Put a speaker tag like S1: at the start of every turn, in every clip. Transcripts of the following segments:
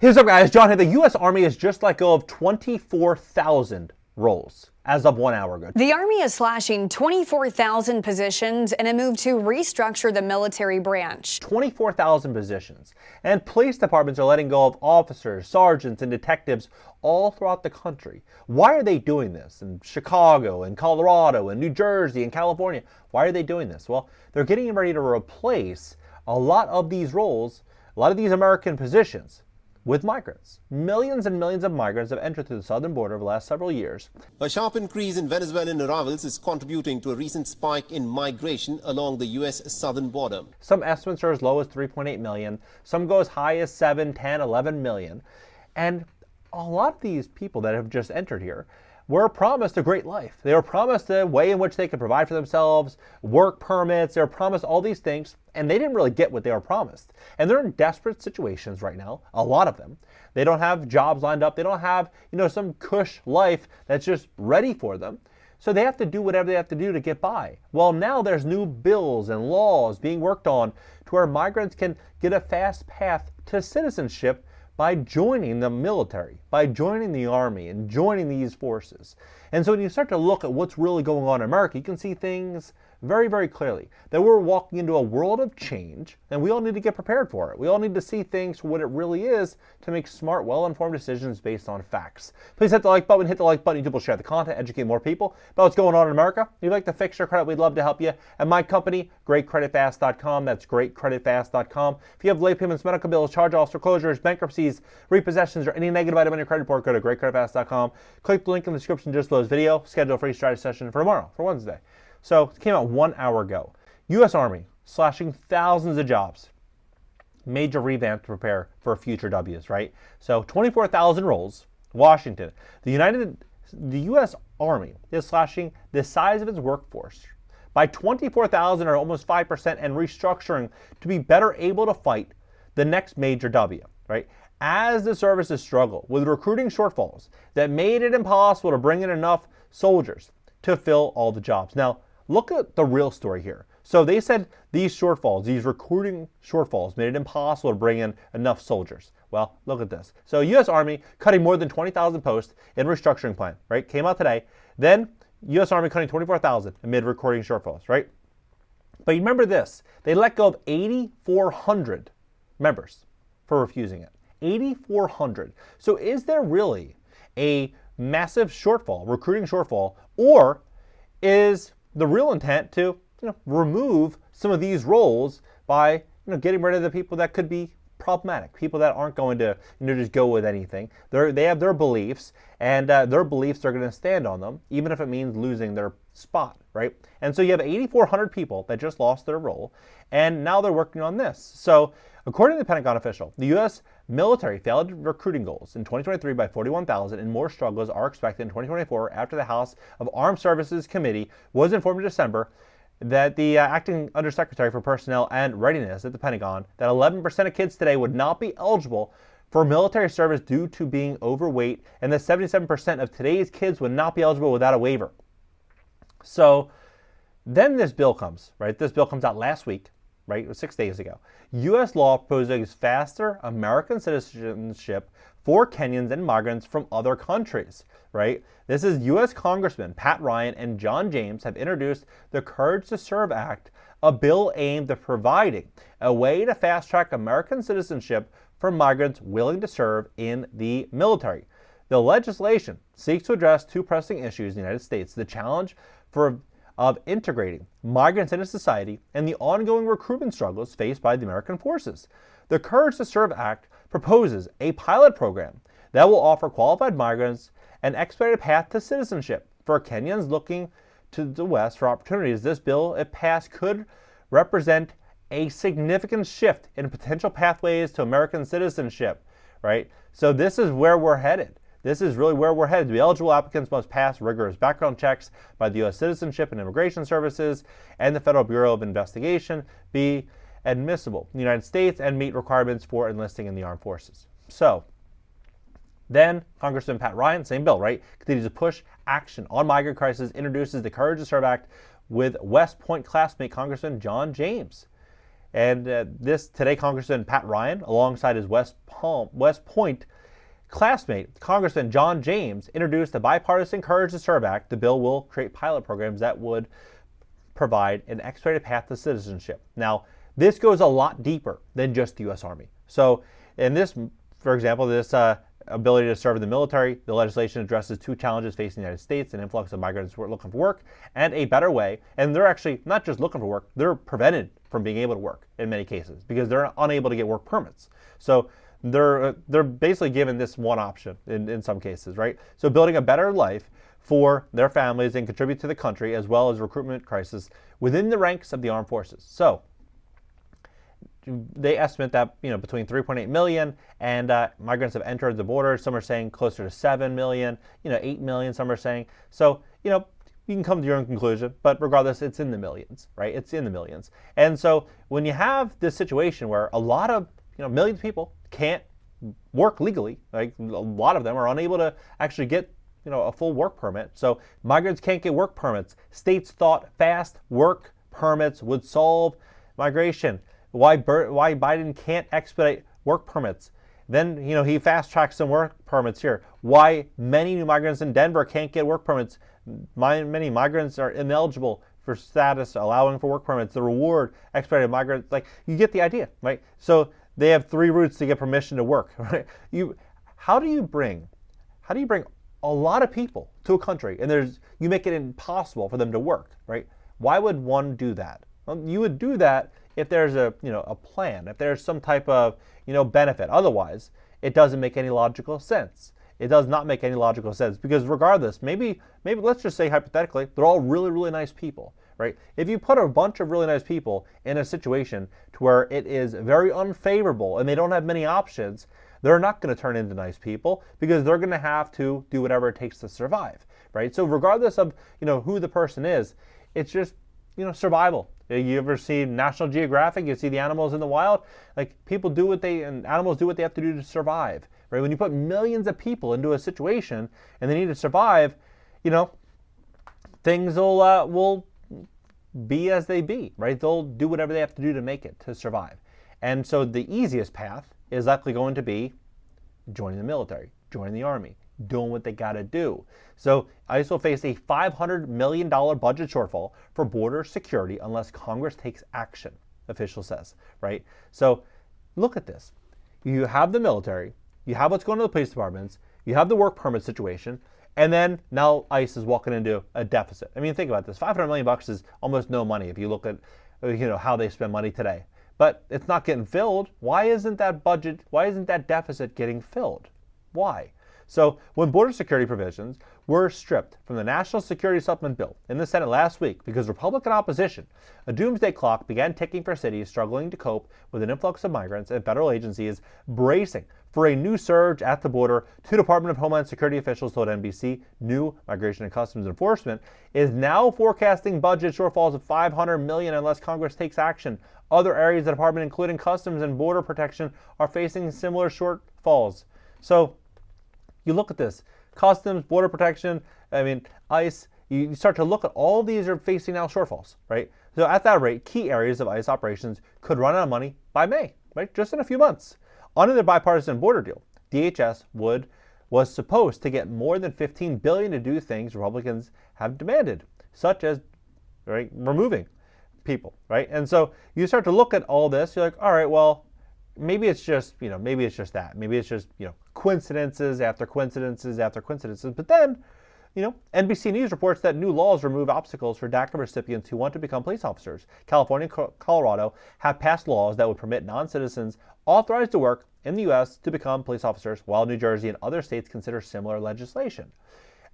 S1: Here's up, guys. John here. The U.S. Army has just let go of 24,000 roles as of 1 hour ago.
S2: The Army is slashing 24,000 positions in a move to restructure the military branch.
S1: 24,000 positions. And police departments are letting go of officers, sergeants, and detectives all throughout the country. Why are they doing this? In Chicago, in Colorado, in New Jersey, in California. Why are they doing this? Well, they're getting ready to replace a lot of these roles, a lot of these American positions, with migrants. Millions and millions of migrants have entered through the southern border over the last several years.
S3: A sharp increase in Venezuelan arrivals is contributing to a recent spike in migration along the U.S. southern border.
S1: Some estimates are as low as 3.8 million. Some go as high as 7, 10, 11 million. And a lot of these people that have just entered here were promised a great life. They were promised a way in which they could provide for themselves, work permits. They were promised all these things, and they didn't really get what they were promised. And they're in desperate situations right now, a lot of them. They don't have jobs lined up. They don't have, some cush life that's just ready for them. So they have to do whatever they have to do to get by. Well, now there's new bills and laws being worked on to where migrants can get a fast path to citizenship by joining the military, by joining the Army and joining these forces. And so when you start to look at what's really going on in America, you can see things very, very clearly. That we're walking into a world of change, and we all need to get prepared for it. We all need to see things for what it really is to make smart, well-informed decisions based on facts. Please hit the like button, YouTube will share the content, educate more people about what's going on in America. If you'd like to fix your credit, we'd love to help you. At my company, GreatCreditFast.com, that's GreatCreditFast.com. If you have late payments, medical bills, charge-offs, foreclosures, bankruptcies, repossessions, or any negative item on your credit report, go to GreatCreditFast.com. Click the link in the description just below this video. Schedule a free strategy session for tomorrow, for Wednesday. So it came out 1 hour ago. U.S. Army slashing thousands of jobs. Major revamp to prepare for future W's, right? So 24,000 roles. Washington. The U.S. Army is slashing the size of its workforce by 24,000 or almost 5% and restructuring to be better able to fight the next major W, right? As the services struggle with recruiting shortfalls that made it impossible to bring in enough soldiers to fill all the jobs. Now, look at the real story here. So they said these shortfalls, these recruiting shortfalls, made it impossible to bring in enough soldiers. Well, look at this. So U.S. Army cutting more than 20,000 posts in restructuring plan, right? Came out today. Then U.S. Army cutting 24,000 amid recruiting shortfalls, right? But you remember this. They let go of 8,400 members for refusing it. 8,400. So is there really a massive shortfall, recruiting shortfall, or is the real intent to remove some of these roles by getting rid of the people that could be problematic, people that aren't going to just go with anything? They have their beliefs, and their beliefs are going to stand on them, even if it means losing their spot, right? And so you have 8,400 people that just lost their role, and now they're working on this. So according to the Pentagon official, the U.S. military failed recruiting goals in 2023 by 41,000, and more struggles are expected in 2024 after the House of Armed Services Committee was informed in December that the acting Undersecretary for Personnel and Readiness at the Pentagon that 11% of kids today would not be eligible for military service due to being overweight, and that 77% of today's kids would not be eligible without a waiver. So then this bill comes, right? This bill comes out last week, right? It was 6 days ago. U.S. law proposes faster American citizenship for Kenyans and migrants from other countries, right? This is U.S. Congressman Pat Ryan and John James have introduced the Courage to Serve Act, a bill aimed at providing a way to fast-track American citizenship for migrants willing to serve in the military. The legislation seeks to address two pressing issues in the United States: the challenge of integrating migrants into society and the ongoing recruitment struggles faced by the American forces. The Courage to Serve Act proposes a pilot program that will offer qualified migrants an expedited path to citizenship. For Kenyans looking to the West for opportunities, this bill, if passed, could represent a significant shift in potential pathways to American citizenship, right? So this is where we're headed. This is really where we're headed. To be eligible, applicants must pass rigorous background checks by the U.S. Citizenship and Immigration Services and the Federal Bureau of Investigation, be admissible in the United States, and meet requirements for enlisting in the armed forces. So then Congressman Pat Ryan, same bill, right, continues to push action on migrant crisis, introduces the Courage to Serve Act with West Point classmate Congressman John James. And this today, Congressman Pat Ryan, alongside his West Point classmate, Congressman John James, introduced the Bipartisan Courage to Serve Act. The bill will create pilot programs that would provide an expedited path to citizenship. Now, this goes a lot deeper than just the U.S. Army. So, in this, for example, this ability to serve in the military, the legislation addresses two challenges facing the United States: an influx of migrants who are looking for work, and a better way. And they're actually not just looking for work; they're prevented from being able to work in many cases because they're unable to get work permits. So they're basically given this one option in some cases, right? So building a better life for their families and contribute to the country, as well as recruitment crisis within the ranks of the armed forces. So they estimate that between 3.8 million and migrants have entered the border. Some are saying closer to 7 million, 8 million. Some are saying so. You can come to your own conclusion, but regardless, it's in the millions, right? It's in the millions. And so when you have this situation where a lot of millions of people can't work legally, like a lot of them are unable to actually get a full work permit. So migrants can't get work permits. States thought fast work permits would solve migration. Why Biden can't expedite work permits. Then, he fast-tracked some work permits here. Why many new migrants in Denver can't get work permits. Many migrants are ineligible for status, allowing for work permits. The reward expedited migrants, you get the idea, right? So they have 3 routes to get permission to work, right? How do you bring a lot of people to a country and you make it impossible for them to work, right? Why would one do that? Well, you would do that if there's a plan, if there's some type of benefit. Otherwise, it doesn't make any logical sense. It does not make any logical sense because regardless, maybe let's just say hypothetically, they're all really, really nice people, right? If you put a bunch of really nice people in a situation to where it is very unfavorable and they don't have many options, they're not going to turn into nice people because they're going to have to do whatever it takes to survive, right? So regardless of who the person is, it's just survival. You ever see National Geographic? You see the animals in the wild. People do and animals do what they have to do to survive, right? When you put millions of people into a situation and they need to survive, things will be as they be, right? They'll do whatever they have to do to make it, to survive. And so the easiest path is likely going to be joining the military, joining the army, doing what they got to do. So ICE will face a $500 million budget shortfall for border security unless Congress takes action, official says, right? So look at this. You have the military, you have what's going to the police departments, you have the work permit situation, and then now ICE is walking into a deficit. I mean, think about this. $500 million is almost no money if you look at how they spend money today. But it's not getting filled. Why isn't that deficit getting filled? Why? So when border security provisions were stripped from the National Security Supplement Bill in the Senate last week because Republican opposition, a doomsday clock began ticking for cities struggling to cope with an influx of migrants and federal agencies bracing for a new surge at the border. 2 Department of Homeland Security officials told NBC new Migration and Customs Enforcement is now forecasting budget shortfalls of $500 million unless Congress takes action. Other areas of the department, including Customs and Border Protection, are facing similar shortfalls. So you look at this, Customs, Border Protection, ICE, you start to look at all these are facing now shortfalls, right? So at that rate, key areas of ICE operations could run out of money by May, right? Just in a few months. Under the bipartisan border deal, DHS was supposed to get more than $15 billion to do things Republicans have demanded, such as removing people, right? And so you start to look at all this, you're like, all right, well, maybe it's just that. Maybe it's just coincidences after coincidences after coincidences. But then, NBC News reports that new laws remove obstacles for DACA recipients who want to become police officers. California and Colorado have passed laws that would permit non-citizens authorized to work in the U.S. to become police officers, while New Jersey and other states consider similar legislation.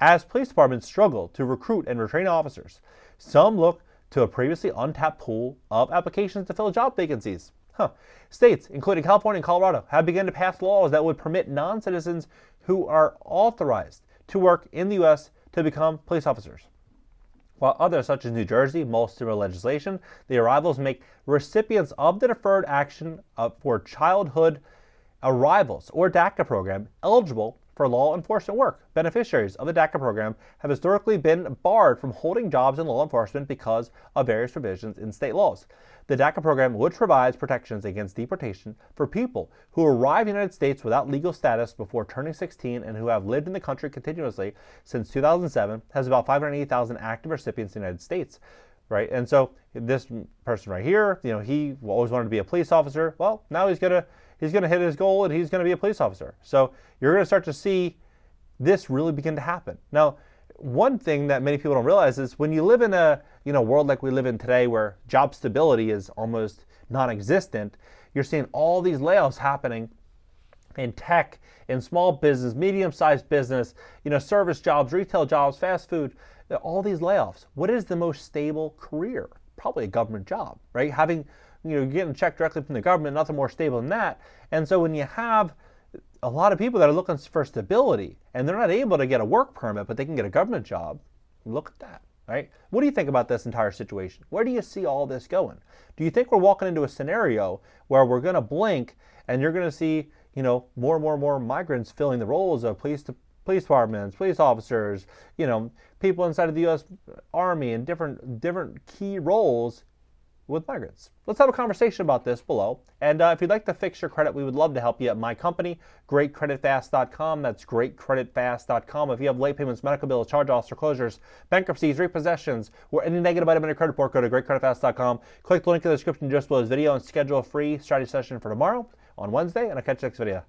S1: As police departments struggle to recruit and retrain officers, some look to a previously untapped pool of applications to fill job vacancies. States, including California and Colorado, have begun to pass laws that would permit non-citizens who are authorized to work in the U.S. to become police officers. While others, such as New Jersey, most similar legislation, the arrivals make recipients of the Deferred Action for Childhood Arrivals, or DACA program, eligible for law enforcement work. Beneficiaries of the DACA program have historically been barred from holding jobs in law enforcement because of various provisions in state laws. The DACA program, which provides protections against deportation for people who arrive in the United States without legal status before turning 16 and who have lived in the country continuously since 2007, has about 580,000 active recipients in the United States. Right, and so this person right here, he always wanted to be a police officer. Well, now he's gonna hit his goal and he's gonna be a police officer. So you're gonna start to see this really begin to happen. Now, one thing that many people don't realize is when you live in a world like we live in today, where job stability is almost non-existent, you're seeing all these layoffs happening in tech, in small business, medium-sized business, service jobs, retail jobs, fast food. All these layoffs. What is the most stable career? Probably a government job, right? Having, getting a check directly from the government, nothing more stable than that. And so when you have a lot of people that are looking for stability and they're not able to get a work permit, but they can get a government job, look at that, right? What do you think about this entire situation? Where do you see all this going? Do you think we're walking into a scenario where we're going to blink and you're going to see, more and more migrants filling the roles of police departments, police officers, people inside of the U.S. Army and different key roles with migrants? Let's have a conversation about this below. And if you'd like to fix your credit, we would love to help you at my company, GreatCreditFast.com. That's GreatCreditFast.com. If you have late payments, medical bills, charge-offs, foreclosures, bankruptcies, repossessions, or any negative item in your credit report, go to GreatCreditFast.com. Click the link in the description just below this video and schedule a free strategy session for tomorrow on Wednesday, and I'll catch you next video.